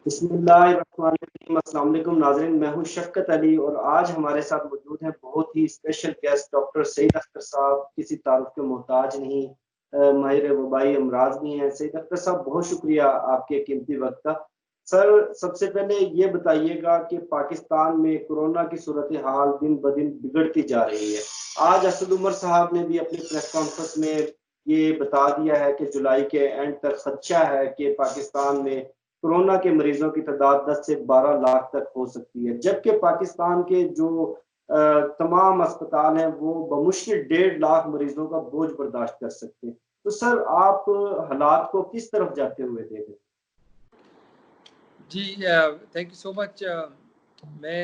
बिस्मिल्लाहिर्रहमानिर्रहीम। अस्सलाम वालेकुम नाज़रीन, मैं हूँ शफ़क़त अली और आज हमारे साथ मौजूद हैं बहुत ही special guest doctor Saeed Akhtar sahab. किसी तारुफ के मोहताज नहीं, माहिर वबाई अमराज भी हैं। सईद अख्तर साहब, बहुत शुक्रिया आपके कीमती वक्त का। सर, सबसे पहले ये बताइएगा कि पाकिस्तान में कोरोना की सूरत हाल दिन ब दिन बिगड़ती जा रही है। आज असद उमर साहब ने भी अपनी प्रेस कॉन्फ्रेंस में ये बता दिया है कि जुलाई के एंड तक खदशा है कि पाकिस्तान में कोरोना के मरीजों की तादाद 10 से 12 लाख तक हो सकती है, जबकि पाकिस्तान के जो तमाम अस्पताल हैं वो बमुश्किल 1.5 लाख मरीजों का बोझ बर्दाश्त कर सकते हैं। तो सर, आप हालात को किस तरफ जाते हुए देख रहे हैं? जी, थैंक यू सो मच। मैं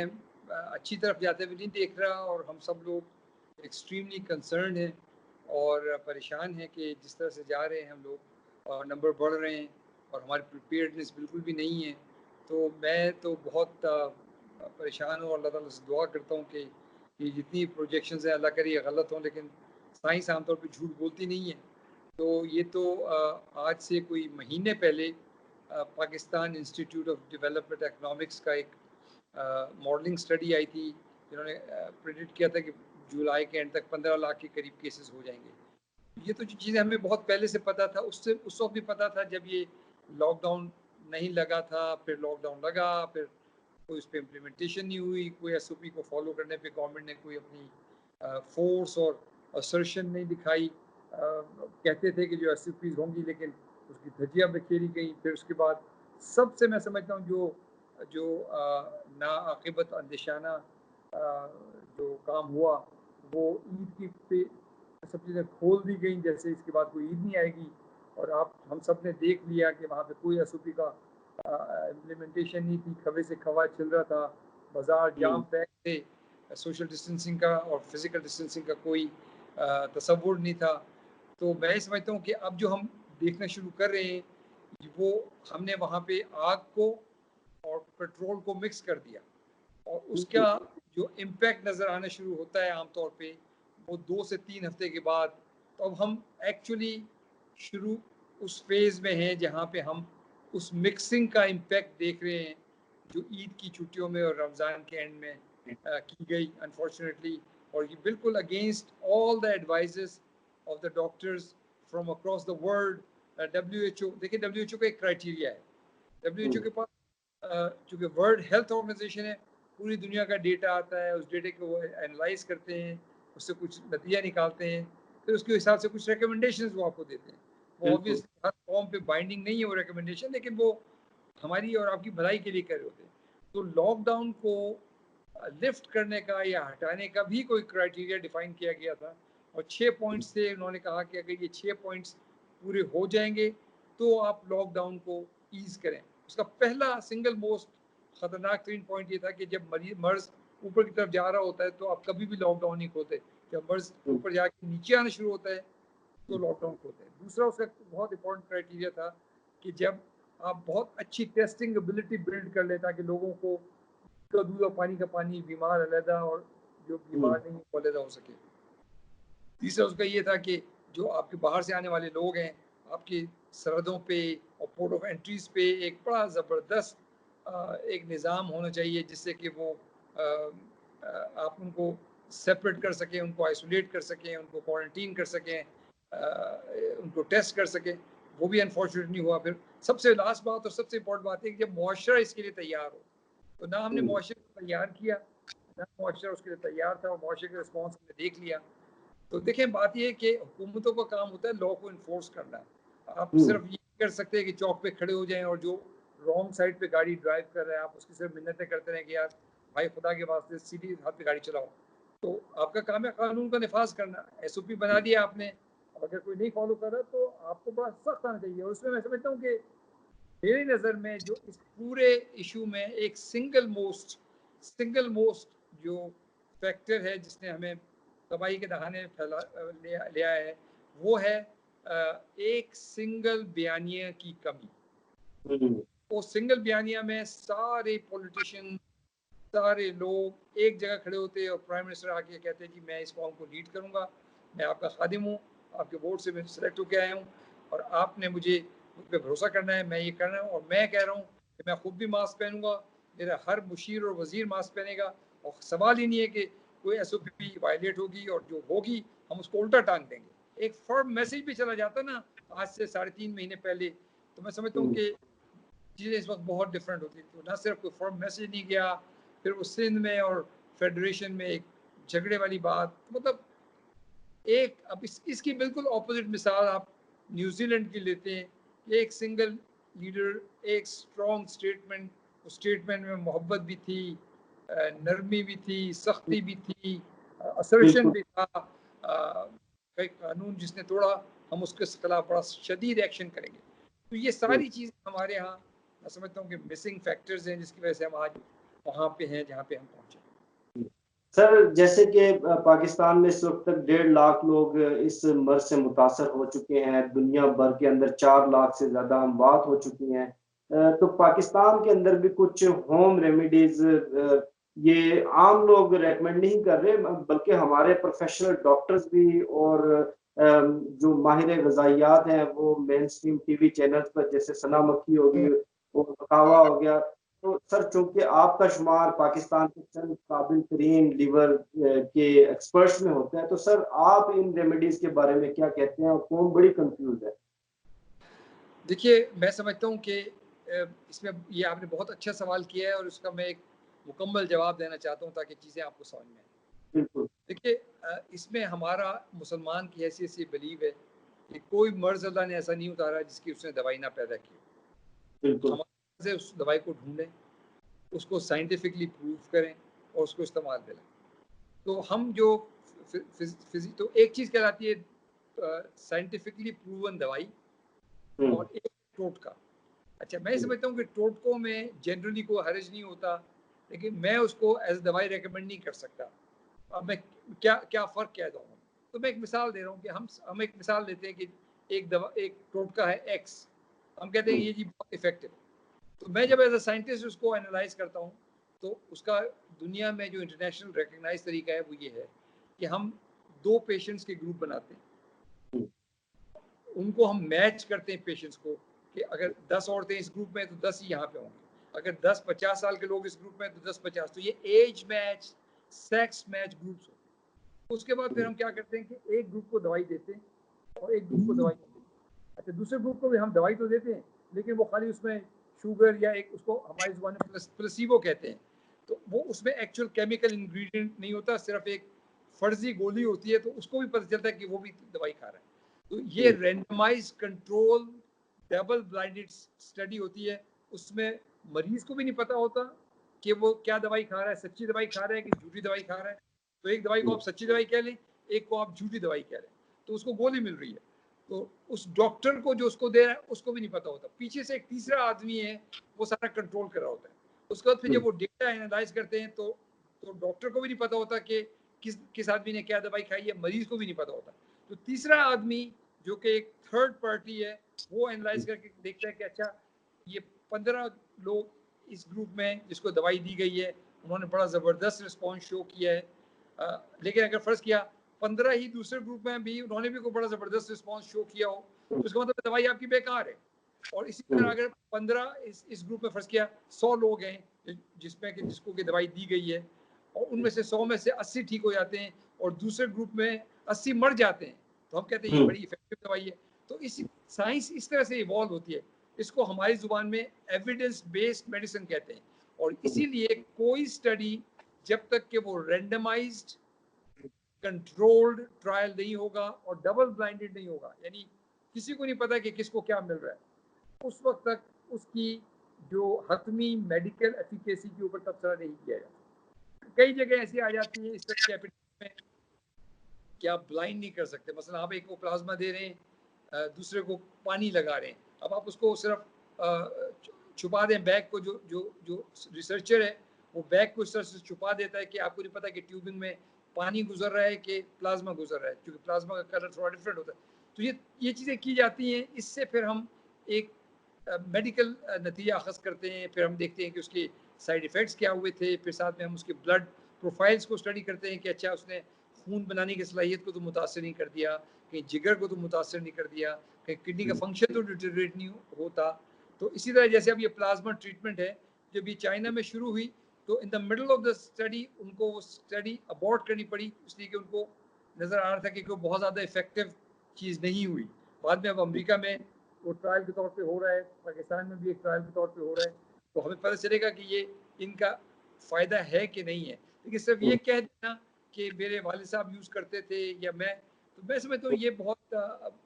अच्छी तरफ जाते हुए नहीं देख रहा और हम सब लोग एक्सट्रीमली कंसर्न हैं और परेशान हैं कि जिस तरह से जा रहे हैं हम लोग और नंबर बढ़ रहे हैं और हमारी प्रिपेयर्डनेस बिल्कुल भी नहीं है। तो मैं तो बहुत परेशान हूँ और अल्लाह ताला से दुआ करता हूँ कि ये जितनी प्रोजेक्शंस हैं अल्लाह करे ये गलत हों, लेकिन साइंस आमतौर पे झूठ बोलती नहीं है। तो ये तो आज से कोई महीने पहले Pakistan institute of development economics का एक मॉडलिंग स्टडी आई थी, जिन्होंने प्रेडिक्ट किया था कि जुलाई के एंड तक 15 लाख के करीब केसेस हो जाएंगे। ये तो जो चीज़ें हमें बहुत पहले से पता था, उससे उस वक्त भी पता था जब ये लॉकडाउन नहीं लगा था, फिर लॉकडाउन लगा, फिर कोई उस पर इम्प्लीमेंटेशन नहीं हुई, कोई एसओपी को फॉलो करने पे गवर्नमेंट ने कोई अपनी फोर्स और असर्शन नहीं दिखाई। कहते थे कि जो एसओपीज होंगी, लेकिन उसकी धज्जियाँ बिखेरी गई। फिर उसके बाद सबसे मैं समझता हूँ जो जो नाआकिबत अंदेशाना जो काम हुआ, वो ईद की पे सब चीज़ें खोल दी गई, जैसे इसके बाद कोई ईद नहीं आएगी। और आप हम सब ने देख लिया कि वहाँ पे कोई एसओपी का इम्प्लीमेंटेशन नहीं थी, खबे से खवा चल रहा था, बाजार जाम पैक थे, सोशल डिस्टेंसिंग का और फिजिकल डिस्टेंसिंग का कोई तसव्वुर नहीं था। तो मैं समझता हूँ कि अब जो हम देखना शुरू कर रहे हैं, वो हमने वहाँ पे आग को और पेट्रोल को मिक्स कर दिया और उसका जो इम्पैक्ट नज़र आना शुरू होता है आमतौर पे वो 2 से 3 हफ्ते के बाद। तो अब हम एक्चुअली शुरू उस फेज़ में हैं जहाँ पे हम उस मिक्सिंग का इम्पैक्ट देख रहे हैं, जो ईद की छुट्टियों में और रमज़ान के एंड में की गई अनफॉर्चुनेटली। और ये बिल्कुल against all the advises of the doctors from across the world. WHO, देखिए WHO का एक क्राइटेरिया है। WHO के पास चूँकि वर्ल्ड हेल्थ ऑर्गेनाइजेशन है, पूरी दुनिया का डेटा आता है, उस डेटे को वो एनालाइज़ करते हैं, उससे कुछ नतीजा निकालते हैं, फिर उसके हिसाब से कुछ रिकमेंडेशंस वो आपको देते हैं। वो ऑब्वियसली हर कौम पे बाइंडिंग नहीं है वो रिकमेंडेशन, लेकिन वो हमारी और आपकी भलाई के लिए कर रहे होते हैं। तो लॉकडाउन को लिफ्ट करने का या हटाने का भी कोई क्राइटेरिया डिफाइन किया गया था और 6 पॉइंट्स थे। उन्होंने कहा कि अगर ये 6 पॉइंट्स पूरे हो जाएंगे तो आप लॉकडाउन को ईज करें। उसका पहला सिंगल मोस्ट खतरनाक तरीन पॉइंट ये था कि जब मर्ज ऊपर की तरफ जा रहा होता है तो आप कभी भी लॉकडाउन नहीं खोलते, जब मर्ज ऊपर जाके नीचे आना शुरू होता है तो लॉकडाउन खोलते हैं। दूसरा उसका बहुत इंपॉर्टेंट क्राइटेरिया था कि जब आप बहुत अच्छी टेस्टिंग एबिलिटी बिल्ड कर लें ताकि लोगों को का दूध और पानी का पानी, बीमार अलहदा और जो बीमार नहीं वो अलहदा हो सके। तीसरा उसका ये था कि जो आपके बाहर से आने वाले लोग हैं, आपकी सरहदों पे और पोर्ट ऑफ एंट्रीज पे एक बड़ा ज़बरदस्त एक निज़ाम होना चाहिए जिससे कि वो आप उनको सेपरेट कर सकें, उनको आइसोलेट कर सकें, उनको क्वारंटीन कर सकें, उनको टेस्ट कर सकें। वो भी अनफॉर्चुनेट नहीं हुआ। फिर सबसे लास्ट बात और सबसे इम्पोर्टेंट बात है कि जब मुआशरा इसके लिए तैयार हो, तो ना हमने मुआशरे को तैयार किया, ना मुआशरा उसके लिए तैयार था और मुआशरे के रिस्पॉन्स हमने देख लिया। तो देखें, बात ये है कि हुकूमतों का काम होता है लॉ को इन्फोर्स करना। आप सिर्फ ये कर सकते हैं कि चौक पे खड़े हो जाएं और जो रॉन्ग साइड पे गाड़ी ड्राइव कर रहा है आप उसकी सिर्फ मिन्नतें करते रहें कि यार भाई खुदा के वास्ते सीधी हाथ पे गाड़ी चलाओ। तो आपका काम है कानून का निफाज करना। एसओपी बना दिया आपने, अब अगर कोई नहीं फॉलो कर रहा तो आपको बड़ा सख्त आना चाहिए। और उसमें मैं समझता हूँ कि मेरी नज़र में जो इस पूरे इशू में एक सिंगल मोस्ट जो फैक्टर है जिसने हमें तबाही के दहाने फैला ले आया है, वो है एक सिंगल बयानिया की कमी। वो सिंगल बयानिया में सारे पॉलिटिशियन, सारे लोग एक जगह खड़े होते हैं और प्राइम मिनिस्टर आके कहते हैं जी मैं इस कौम को लीड करूंगा, मैं आपका खादिम हूँ, आपके वोट से मैं सिलेक्ट होकर आया हूँ और आपने मुझ पे भरोसा करना है, मैं ये करना हूँ। और मैं कह रहा हूँ कि मैं खुद भी मास्क पहनूंगा, मेरा हर मुशीर और वजीर मास्क पहनेगा, और सवाल ही नहीं है कि कोई SOP वायलेट होगी और जो होगी हम उसको उल्टा टांग देंगे। एक फर्म मैसेज भी चला जाता ना आज से 3.5 महीने पहले, तो मैं समझता हूँ कि चीज़ें इस वक्त बहुत डिफरेंट होती थी। तो ना सिर्फ कोई फॉर्म मैसेज नहीं गया, फिर वो सिंध में और फेडरेशन में एक झगड़े वाली बात, मतलब एक अब इसकी बिल्कुल ऑपोजिट मिसाल आप न्यूजीलैंड की लेते हैं कि एक सिंगल लीडर, एक स्ट्रॉन्ग स्टेटमेंट, उस स्टेटमेंट में मोहब्बत भी थी, नरमी भी थी, सख्ती भी थी, असर्शन बिल्कुल भी था, कई कानून जिसने तोड़ा हम उसके खिलाफ बड़ा शदीद एक्शन करेंगे। तो ये सारी चीज़ें हमारे यहाँ मैं समझता हूँ कि मिसिंग फैक्टर्स हैं, जिसकी वजह से हम आज वहाँ पे हैं जहाँ पे हम पहुँचे। सर, जैसे कि पाकिस्तान में इस वक्त तक 1.5 लाख लोग इस मर्ज से मुतासर हो चुके हैं, दुनिया भर के अंदर 4 लाख से ज़्यादा अमवात हो चुकी हैं। तो पाकिस्तान के अंदर भी कुछ होम रेमेडीज़ ये आम लोग रेकमेंड नहीं कर रहे, बल्कि हमारे प्रोफेशनल डॉक्टर्स भी और जो माहिर ग़िज़ाइयात हैं, वो मेन स्ट्रीम टीवी चैनल्स पर जैसे सना मक्खी हो गई और कहवा हो गया, तो सर चूँकि आपका शुमार पाकिस्तान के चंद काबिल तरीन लीवर के एक्सपर्ट्स में होता है, तो सर आप इन रेमेडीज़ के बारे में क्या कहते हैं और कौन बड़ी कन्फ्यूज़ है? देखिए, मैं समझता हूँ कि इसमें ये आपने बहुत अच्छा सवाल किया है और उसका मैं एक मुकम्मल जवाब देना चाहता हूँ ताकि चीज़ें आपको समझ में आएँ। बिल्कुल, देखिए इसमें हमारा मुसलमान की हैसियत से बिलीव है कि कोई मर्ज़ अल्लाह ने ऐसा नहीं उतारा जिसकी उसने दवाई ना पैदा की। बिल्कुल। हमारे से उस दवाई को ढूँढें, उसको साइंटिफिकली प्रूव करें और उसको इस्तेमाल में लाएँ। तो हम जो तो एक चीज़ कहलाती है साइंटिफिकली प्रूवन दवाई हुँ, और एक टोटका। अच्छा, मैं हुँ, समझता हूँ कि टोटकों में जनरली कोई हर्ज नहीं होता, लेकिन मैं उसको एज़ दवाई रिकमेंड नहीं कर सकता। अब मैं क्या क्या फ़र्क कह दूँगा? तो मैं एक मिसाल दे रहा हूँ कि हम एक मिसाल लेते हैं कि एक टोटका है एक्स, हम कहते हैं हुँ, ये जी बहुत इफ़ेक्टिव। तो मैं जब एज़ अ साइंटिस्ट उसको एनालाइज़ करता हूँ, तो उसका दुनिया में जो इंटरनेशनल रिकॉग्नाइज़्ड तरीका है वो ये है कि हम 2 पेशेंट्स के ग्रुप बनाते हैं। हुँ, उनको हम मैच करते हैं पेशेंट्स को कि अगर 10 औरतें इस ग्रुप में हैं तो 10 ही यहाँ पे होंगी। अगर 10 50 साल के लोग इस ग्रुप में हैं तो 10 50, तो ये age match, sex match groups होते हैं। उसके बाद फिर हुँ, हम क्या करते हैं कि एक ग्रुप को दवाई देते हैं और एक ग्रुप को दवाई नहीं देते। अच्छा, दूसरे ग्रुप को भी हम दवाई तो देते हैं, लेकिन वो खाली उसमें शुगर या एक उसको हमारी ज़ुबान में प्लेसिबो कहते हैं। तो वो उसमें एक्चुअल केमिकल इंग्रीडिएंट नहीं होता, सिर्फ एक फर्जी गोली होती है, तो उसको भी पता चलता है कि वो भी दवाई खा रहा है। तो ये हुँ, randomize control double blinded study होती है। उसमें मरीज को भी नहीं पता होता कि वो क्या दवाई खा रहा है, सच्ची दवाई खा रहा है कि झूठी दवाई खा रहा है। तो एक दवाई को हुँ, आप सच्ची दवाई कह लें, एक को आप झूठी दवाई कह लें, तो उसको गोली मिल रही है। तो उस डॉक्टर को जो उसको दे रहा है उसको भी नहीं पता होता, पीछे से एक तीसरा आदमी है वो सारा कंट्रोल कर रहा होता है। उसके बाद फिर हुँ, जब वो डेटा एनालाइज करते हैं तो डॉक्टर को भी नहीं पता होता कि किस किस आदमी ने क्या दवाई खाई है, मरीज को भी नहीं पता होता। तो तीसरा आदमी जो कि एक थर्ड पार्टी है, वो एनालाइज करके देखता है कि अच्छा ये 15 लोग इस ग्रुप में जिसको दवाई दी गई है, उन्होंने बड़ा ज़बरदस्त रिस्पॉन्स शो किया है। लेकिन अगर फ़र्ज़ किया 15 ही दूसरे ग्रुप में भी उन्होंने भी कोई बड़ा ज़बरदस्त रिस्पॉन्स शो किया हो, तो इसका मतलब दवाई आपकी बेकार है। और इसी तरह हुँ, अगर 15 इस ग्रुप में फ़र्ज़ किया 100 लोग हैं जिसमें कि जिसको कि दवाई दी गई है और उनमें से 100 में से 80 ठीक हो जाते हैं और दूसरे ग्रुप में 80 मर जाते हैं, तो हम कहते हैं ये हुँ, बड़ी इफेक्टिव दवाई है। तो इस साइंस इस तरह से इवॉल्व होती है। इसको हमारी ज़ुबान में एविडेंस बेस्ड मेडिसिन कहते हैं और हुँ, इसीलिए कोई स्टडी जब तक कि वो रैंडमाइज्ड कंट्रोल्ड ट्रायल नहीं होगा और डबल ब्लाइंडेड नहीं होगा, यानी किसी को नहीं पता कि किसको क्या मिल रहा है, उस वक्त तक उसकी जो हतमी मेडिकल एफिकेसी के ऊपर तबसरा नहीं किया जाता। कई जगह ऐसी आ जाती है इस तरह के एपिडेमिक में कि आप ब्लाइंड नहीं कर सकते। मसलन आप एक को प्लाज्मा दे रहे हैं, दूसरे को पानी लगा रहे हैं। अब आप उसको सिर्फ छुपा दें बैग को, जो जो जो रिसर्चर है वो बैग को इस तरह से छुपा देता है कि आपको नहीं पता कि ट्यूबिंग में पानी गुजर रहा है कि प्लाज्मा गुजर रहा है, क्योंकि प्लाज्मा का कलर थोड़ा डिफरेंट होता है। तो ये चीज़ें की जाती हैं, इससे फिर हम एक मेडिकल नतीजा अखज़ करते हैं। फिर हम देखते हैं कि उसके साइड इफ़ेक्ट्स क्या हुए थे, फिर साथ में हम उसके ब्लड प्रोफाइल्स को स्टडी करते हैं कि अच्छा उसने खून बनाने की सलाहियत को तो मुतासर नहीं कर दिया, कहीं जिगर को तो मुतासर नहीं कर दिया, कहीं किडनी का फंक्शन तो डिटेरियोरेट नहीं होता। तो इसी तरह जैसे अब ये प्लाज्मा ट्रीटमेंट है, जब ये चाइना में शुरू हुई तो in the middle of the study उनको वो स्टडी अबॉर्ट करनी पड़ी, इसलिए कि उनको नज़र आ रहा था कि कोई बहुत ज़्यादा इफेक्टिव चीज़ नहीं हुई। बाद में अब अमेरिका में वो ट्रायल के तौर पे हो रहा है, पाकिस्तान में भी एक ट्रायल के तौर पे हो रहा है, तो हमें पता चलेगा कि ये इनका फ़ायदा है कि नहीं है। लेकिन सिर्फ ये कह देना कि मेरे वालिद साहब यूज़ करते थे या मैं, तो मैं समझता हूँ ये बहुत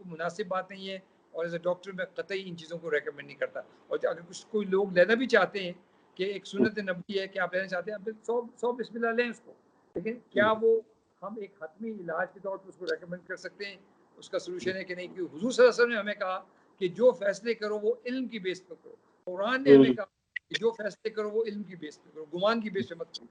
मुनासिब बात नहीं है, और एज अ डॉक्टर मैं कतई इन चीज़ों को रेकमेंड नहीं करता। और अगर कुछ कोई लोग लेना भी चाहते हैं कि एक सुन्नत नबी है कि आप लेना चाहते हैं, फिर 100 बिस्मिल्लाह लें उसको, लेकिन क्या वो हम एक हतमी इलाज के तौर पर उसको रेकमेंड कर सकते हैं? उसका सोल्यूशन है कि नहीं, कि हुजूर सल्लल्लाहु अलैहि वसल्लम ने हमें कहा कि जो फैसले करो वो इल्म की बेस पर करो। कुरान ने हमें कहा कि जो फैसले करो वो इल्म की बेस पे करो, गुमान की बेस पे मत करो।